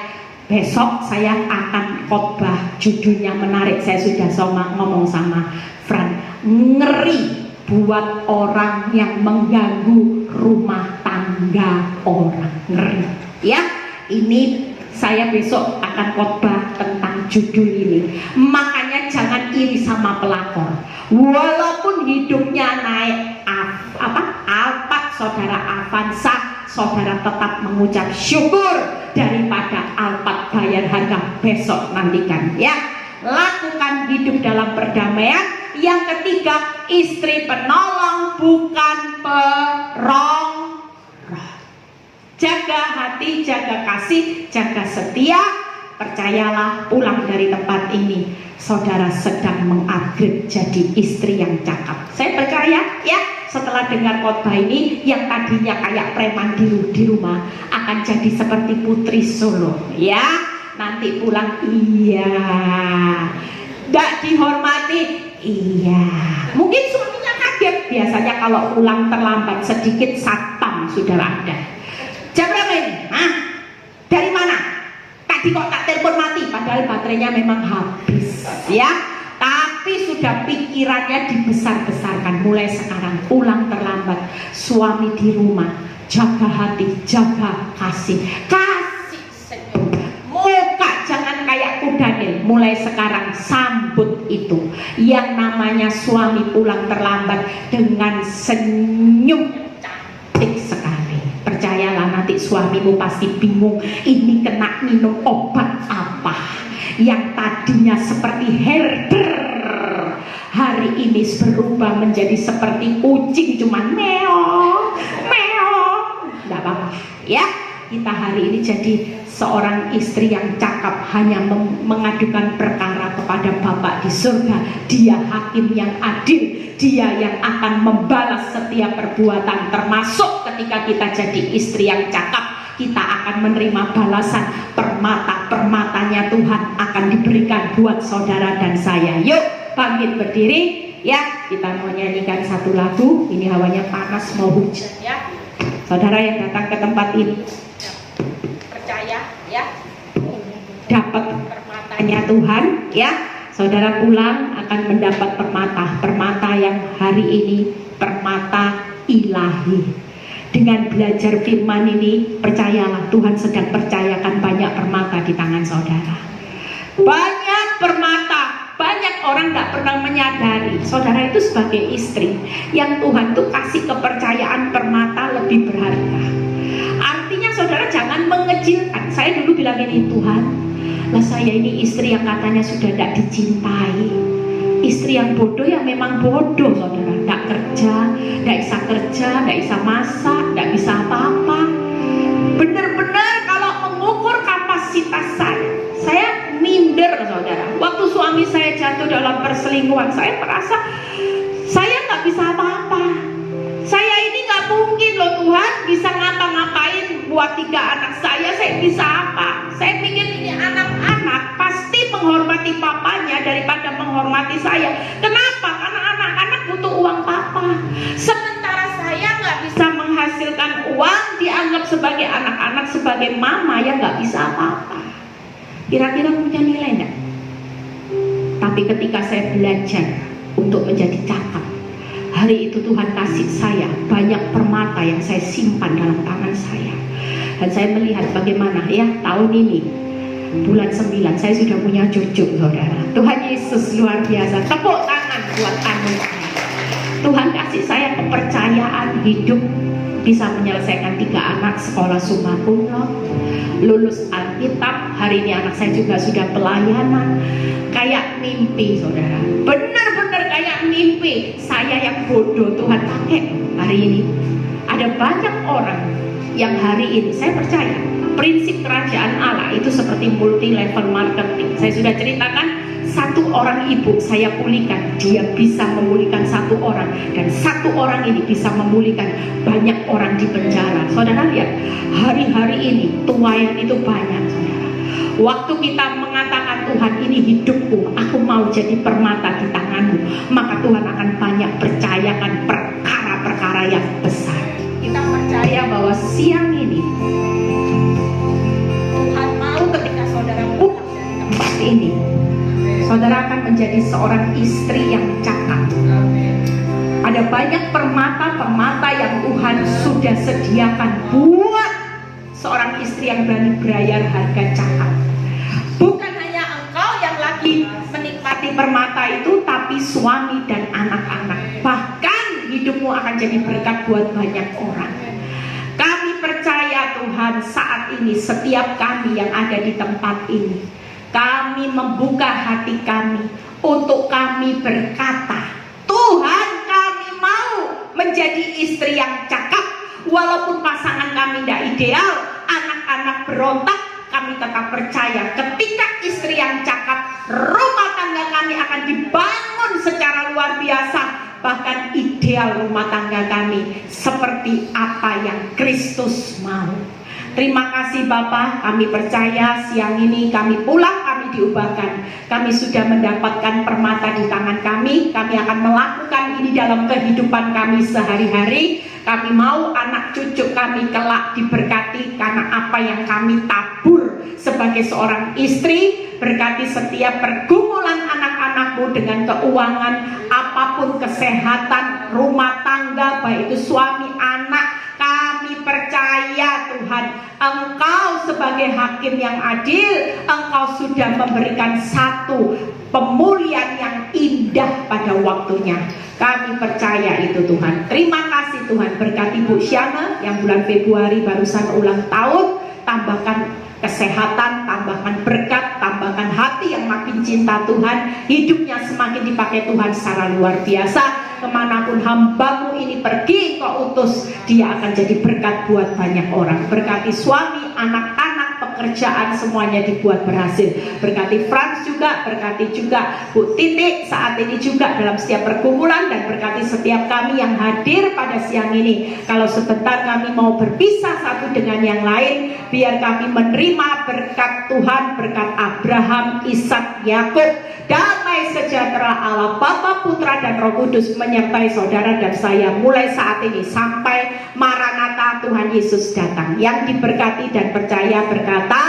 Besok saya akan khotbah, judulnya menarik. Saya sudah ngomong sama Fran, ngeri buat orang yang mengganggu rumah tangga orang, ngeri. Ya, ini saya besok akan khotbah tentang judul ini. Makanya jangan iri sama pelakor. Walaupun hidupnya naik Alphard, saudara Avanza, saudara tetap mengucap syukur daripada Alphard bayar harga besok, nantikan ya. Lakukan hidup dalam perdamaian. Yang ketiga, istri penolong, bukan perongrong. Jaga hati, jaga kasih, jaga setia. Percayalah, pulang dari tempat ini saudara sedang mengupgrade jadi istri yang cakap. Saya percaya ya, setelah dengar khotbah ini, yang tadinya kayak preman di rumah akan jadi seperti putri Solo ya. Nanti pulang, iya, tidak dihormati, iya. Mungkin suaminya kaget. Biasanya kalau pulang terlambat sedikit, satpam sudah ada. Jam berapa ini? Hah? Dari mana? Tadi kok tak telepon mati, padahal baterainya memang habis ya. Tapi sudah pikirannya dibesar-besarkan. Mulai sekarang pulang terlambat, suami di rumah, jaga hati, jaga kasih, kasih senyum, muka jangan kayak kuda nih. Mulai sekarang sambut itu yang namanya suami pulang terlambat dengan senyum cantik sekali. Percayalah, nanti suamimu pasti bingung, ini kena minum obat apa. Yang tadinya seperti herder, hari ini berubah menjadi seperti kucing, cuman meong, meong. Tidak apa-apa ya, kita hari ini jadi seorang istri yang cakap, hanya mengadukan perkara kepada Bapa di surga. Dia hakim yang adil, dia yang akan membalas setiap perbuatan, termasuk ketika kita jadi istri yang cakap. Kita akan menerima balasan. Permata-permatanya Tuhan akan diberikan buat saudara dan saya. Yuk bangkit berdiri ya, kita mau nyanyikan satu lagu. Ini hawanya panas, mau hujan ya. Saudara yang datang ke tempat ini, percaya ya, dapat permatanya Tuhan ya. Saudara pulang akan mendapat permata yang hari ini permata ilahi. Dengan belajar firman ini, percayalah, Tuhan sedang percayakan banyak permata di tangan saudara. Banyak permata, banyak orang orang nggak pernah menyadari saudara itu sebagai istri yang Tuhan tuh kasih kepercayaan permata lebih berharga. Artinya saudara jangan mengecilkan. Saya dulu bilang ini, Tuhan, lah saya ini istri yang katanya sudah tidak dicintai, istri yang bodoh yang memang bodoh saudara, tidak bisa kerja, tidak bisa masak, tidak bisa apa-apa. Benar-benar kalau mengukur kapasitas saya minder saudara. Waktu suami saya jatuh dalam perselingkuhan, saya merasa saya nggak bisa apa-apa. Saya ini nggak mungkin loh Tuhan bisa ngapa-ngapain buat 3 anak saya bisa apa? Saya pikir ini anak-anak pasti menghormati papanya daripada menghormati saya. Kenapa? Karena anak-anak butuh uang papa. Sementara saya nggak bisa menghasilkan uang, dianggap sebagai anak-anak sebagai mama yang nggak bisa apa-apa. Kira-kira punya nilai enggak? Tapi ketika saya belajar untuk menjadi cakap, hari itu Tuhan kasih saya banyak permata yang saya simpan dalam tangan saya. Dan saya melihat bagaimana ya tahun ini bulan 9 saya sudah punya cucu saudara. Tuhan Yesus luar biasa. Tepuk tangan buat anak. Tuhan kasih saya kepercayaan hidup, bisa menyelesaikan 3 anak sekolah summa cum laude, lulus Alkitab. Hari ini anak saya juga sudah pelayanan. Kayak mimpi saudara, benar-benar kayak mimpi. Saya yang bodoh Tuhan pakai hari ini. Ada banyak orang yang hari ini, saya percaya prinsip kerajaan Allah itu seperti multi level marketing. Saya sudah ceritakan, 1 orang ibu saya pulihkan, dia bisa memulihkan 1 orang, dan 1 orang ini bisa memulihkan banyak orang di penjara. Saudara lihat, hari-hari ini tuayan itu banyak saudara. Waktu kita mengatakan Tuhan ini hidupku, aku mau jadi permata di tanganmu, maka Tuhan akan banyak percayakan perkara-perkara yang besar. Kita percaya bahwa siang ini Tuhan mau ketika saudara pulang dari tempat ini, saudara akan menjadi seorang istri yang cakap. Ada banyak permata-permata yang Tuhan sudah sediakan buat seorang istri yang berani berayar harga cakap. Bukan hanya engkau yang lagi menikmati permata itu, tapi suami dan anak-anak. Bahkan hidupmu akan jadi berkat buat banyak orang. Kami percaya Tuhan saat ini setiap kami yang ada di tempat ini, kami membuka hati kami untuk kami berkata, Tuhan kami mau menjadi istri yang cakap. Walaupun pasangan kami tidak ideal, anak-anak berontak, kami tetap percaya ketika istri yang cakap, rumah tangga kami akan dibangun secara luar biasa. Bahkan ideal rumah tangga kami seperti apa yang Kristus mau. Terima kasih Bapak, kami percaya siang ini kami pulang, kami diubahkan. Kami sudah mendapatkan permata di tangan kami. Kami akan melakukan ini dalam kehidupan kami sehari-hari. Kami mau anak cucu kami kelak diberkati karena apa yang kami tabur sebagai seorang istri. Berkati setiap pergumulan anak-anakmu dengan keuangan, apapun kesehatan, rumah tangga, baik itu suami, anak. Kami percaya Tuhan, Engkau sebagai hakim yang adil, Engkau sudah memberikan satu pemulihan yang indah pada waktunya. Kami percaya itu Tuhan. Terima kasih Tuhan, berkati Bu Syana yang bulan Februari barusan ulang tahun. Tambahkan kesehatan, tambahkan berkat, tambahkan hati yang makin cinta Tuhan. Hidupnya semakin dipakai Tuhan secara luar biasa. Kemanapun hambamu ini pergi, Kau utus, dia akan jadi berkat buat banyak orang. Berkati suami, anak-anak, pekerjaan, semuanya dibuat berhasil. Berkati Frans juga, berkati juga Bu Titik saat ini juga dalam setiap pergumulan, dan berkati setiap kami yang hadir pada siang ini. Kalau sebentar kami mau berpisah satu dengan yang lain, biar kami menerima berkat Tuhan, berkat Abraham, Ishak, Yakub. Damai sejahtera Allah Bapa, Putra dan Roh Kudus menyertai saudara dan saya mulai saat ini sampai Maranatha Tuhan Yesus datang. Yang diberkati dan percaya berkata,